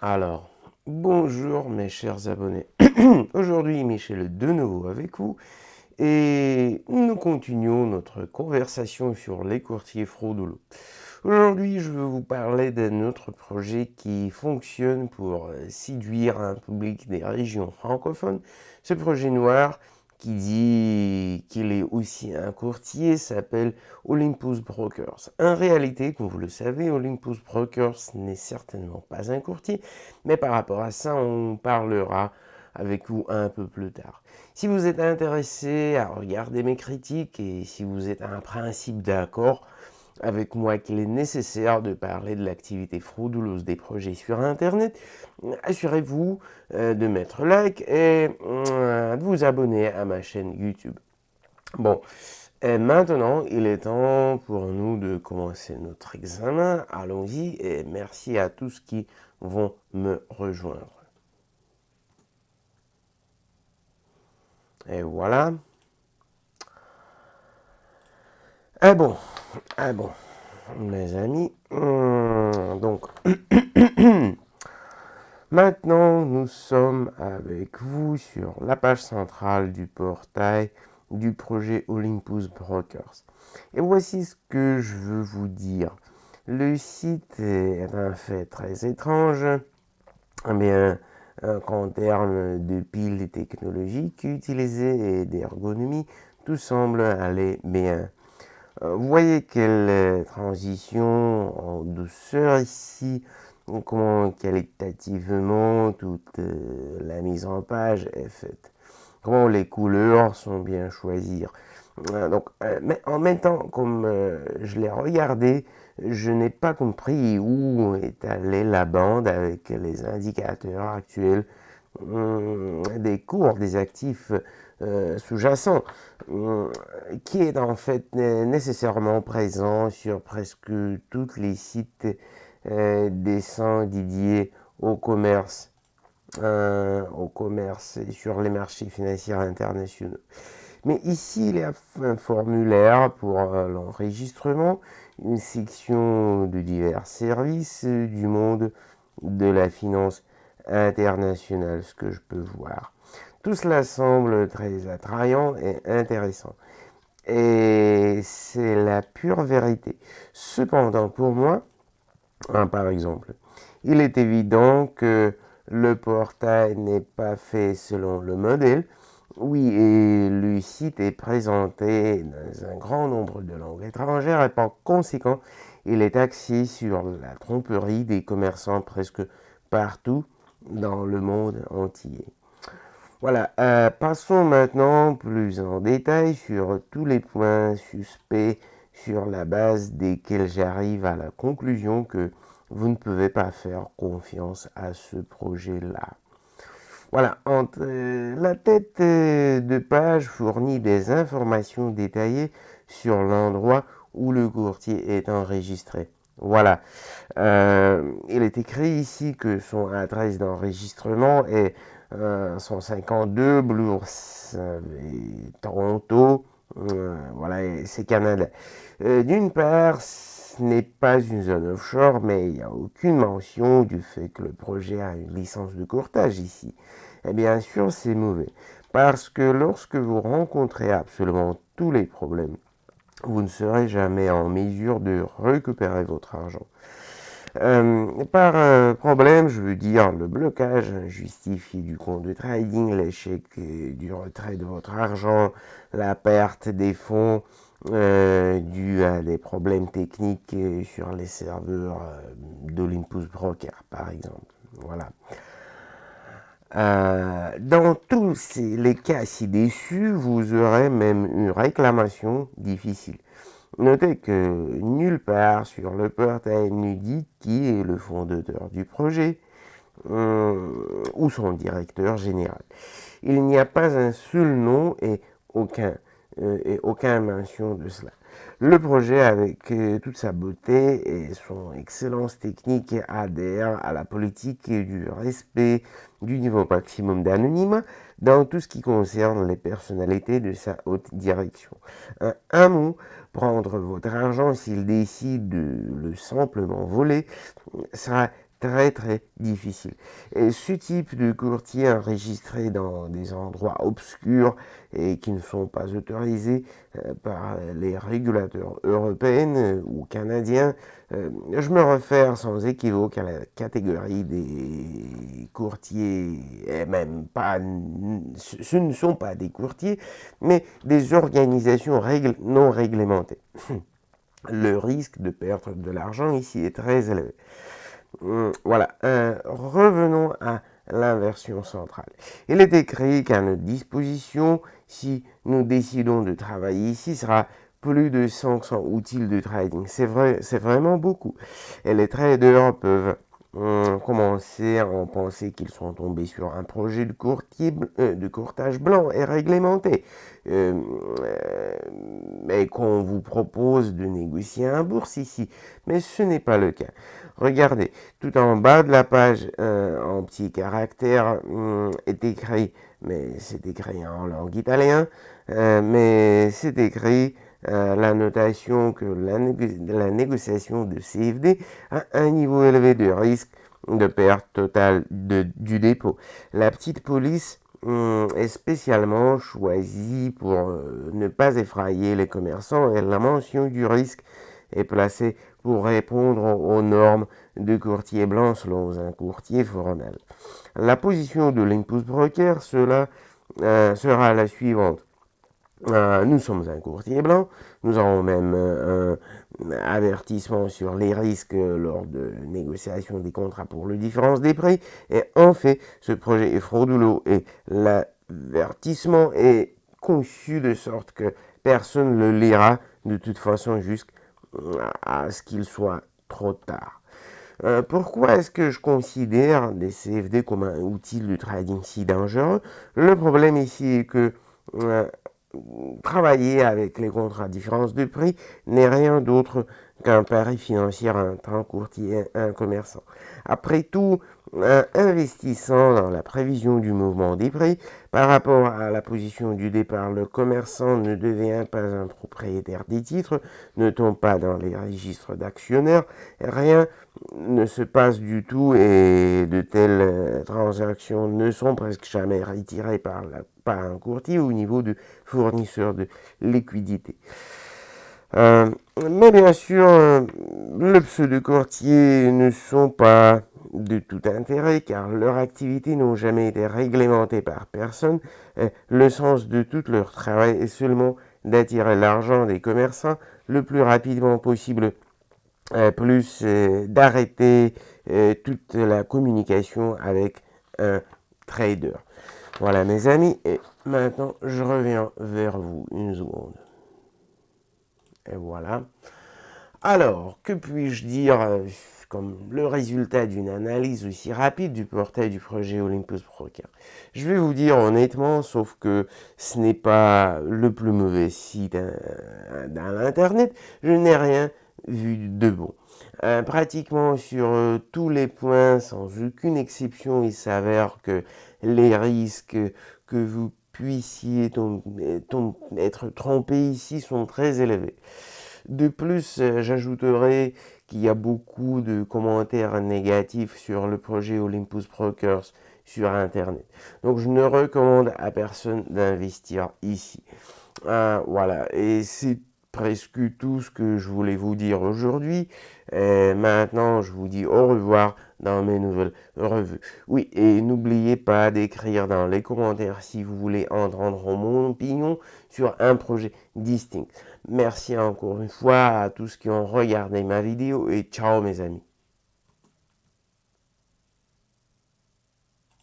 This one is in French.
Alors, bonjour mes chers abonnés. Aujourd'hui, Michel est de nouveau avec vous et nous continuons notre conversation sur les courtiers frauduleux. Aujourd'hui, je veux vous parler d'un autre projet qui fonctionne pour séduire un public des régions francophones. Ce projet noir qui dit qu'il est aussi un courtier s'appelle Olympus Brokers. En réalité, comme vous le savez, Olympus Brokers n'est certainement pas un courtier, mais par rapport à ça, on parlera avec vous un peu plus tard. Si vous êtes intéressé à regarder mes critiques et si vous êtes en principe d'accord avec moi qu'il est nécessaire de parler de l'activité frauduleuse des projets sur Internet, assurez-vous de mettre like et de vous abonner à ma chaîne YouTube. Bon, et maintenant, il est temps pour nous de commencer notre examen. Allons-y et merci à tous qui vont me rejoindre. Et voilà. Ah bon, ah bon, mes amis. Donc, maintenant, nous sommes avec vous sur la page centrale du portail du projet Olympus Brokers. Et voici ce que je veux vous dire. Le site est un fait très étrange, mais qu'en termes de piles technologiques utilisées et d'ergonomie, tout semble aller bien. Vous voyez quelle transition en douceur ici, comment qualitativement toute la mise en page est faite, comment les couleurs sont bien choisies. Mais en même temps, comme je l'ai regardé, je n'ai pas compris où est allée la bande avec les indicateurs actuels des cours des actifs sous-jacents, qui est en fait nécessairement présent sur presque tous les sites dédiés au commerce et sur les marchés financiers internationaux. Mais ici, il y a un formulaire pour l'enregistrement, une section de divers services du monde de la finance internationale, ce que je peux voir. Tout cela semble très attrayant et intéressant. Et c'est la pure vérité. Cependant, pour moi, par exemple, il est évident que le portail n'est pas fait selon le modèle. Oui, et le site est présenté dans un grand nombre de langues étrangères et par conséquent, il est axé sur la tromperie des commerçants presque partout dans le monde entier. Voilà, passons maintenant plus en détail sur tous les points suspects sur la base desquels j'arrive à la conclusion que vous ne pouvez pas faire confiance à ce projet-là. Voilà, entre la tête de page fournit des informations détaillées sur l'endroit où le courtier est enregistré. Voilà, il est écrit ici que son adresse d'enregistrement est 152 Blours, Toronto, voilà, c'est Canada. D'une part, ce n'est pas une zone offshore, mais il n'y a aucune mention du fait que le projet a une licence de courtage ici. Et bien sûr, c'est mauvais, parce que lorsque vous rencontrez absolument tous les problèmes, vous ne serez jamais en mesure de récupérer votre argent. Par problème, je veux dire le blocage injustifié du compte de trading, l'échec du retrait de votre argent, la perte des fonds due à des problèmes techniques sur les serveurs d'Olympus Broker, par exemple. Voilà. Dans tous les cas ci-dessus, vous aurez même une réclamation difficile. Notez que nulle part sur le portail ne dit qui est le fondateur du projet ou son directeur général. Il n'y a pas un seul nom et aucun mention de cela. Le projet, avec toute sa beauté et son excellence technique, adhère à la politique du respect du niveau maximum d'anonymat dans tout ce qui concerne les personnalités de sa haute direction. Un mot, prendre votre argent s'il décide de le simplement voler sera très très difficile. Et ce type de courtier enregistré dans des endroits obscurs et qui ne sont pas autorisés par les régulateurs européens ou canadiens, je me réfère sans équivoque à la catégorie des courtiers, et même pas, ce ne sont pas des courtiers, mais des organisations non réglementées. Le risque de perdre de l'argent ici est très élevé. Voilà, revenons à l'inversion centrale. Il est écrit qu'à notre disposition, si nous décidons de travailler ici, sera plus de 500 outils de trading. C'est vrai, c'est vraiment beaucoup. Et les traders peuvent commencer à en penser qu'ils sont tombés sur un projet de courtage blanc et réglementé. Mais qu'on vous propose de négocier en bourse ici. Mais ce n'est pas le cas. Regardez, tout en bas de la page, en petits caractères, est écrit, mais c'est écrit en langue italienne, mais c'est écrit la notation que la négociation de CFD a un niveau élevé de risque de perte totale du dépôt. La petite police est spécialement choisie pour ne pas effrayer les commerçants et la mention du risque est placée pour répondre aux normes de courtier blanc selon un courtier formel. La position de l'impulse broker sera la suivante. Nous sommes un courtier blanc, nous avons même un avertissement sur les risques lors de négociation des contrats pour la différence des prix. Et en fait, ce projet est frauduleux et l'avertissement est conçu de sorte que personne ne le lira de toute façon jusqu'à ce qu'il soit trop tard. Pourquoi est-ce que je considère des CFD comme un outil de trading si dangereux? Le problème ici est que travailler avec les contrats à différence de prix n'est rien d'autre qu'un pari financier entre un courtier et un commerçant. Après tout, investissant dans la prévision du mouvement des prix, par rapport à la position du départ, le commerçant ne devient pas un propriétaire des titres, ne tombe pas dans les registres d'actionnaires, rien ne se passe du tout et de telles transactions ne sont presque jamais retirées par un courtier au niveau du fournisseur de liquidité. Mais bien sûr, les pseudo-courtiers ne sont pas de tout intérêt car leurs activités n'ont jamais été réglementées par personne. Le sens de tout leur travail est seulement d'attirer l'argent des commerçants le plus rapidement possible, plus d'arrêter toute la communication avec un trader. Voilà mes amis, et maintenant je reviens vers vous une seconde. Et voilà. Alors, que puis-je dire comme le résultat d'une analyse aussi rapide du portail du projet Olympus Broker? Je vais vous dire honnêtement, sauf que ce n'est pas le plus mauvais site dans l'internet, je n'ai rien vu de bon. Pratiquement sur tous les points, sans aucune exception, il s'avère que les risques que vous puissiez être trompé ici sont très élevés. De plus, j'ajouterai qu'il y a beaucoup de commentaires négatifs sur le projet Olympus Brokers sur Internet. Donc, je ne recommande à personne d'investir ici. Voilà, et c'est presque tout ce que je voulais vous dire aujourd'hui. Maintenant, je vous dis au revoir dans mes nouvelles revues. Oui, et n'oubliez pas d'écrire dans les commentaires si vous voulez entendre mon opinion sur un projet distinct. Merci encore une fois à tous qui ont regardé ma vidéo et ciao mes amis.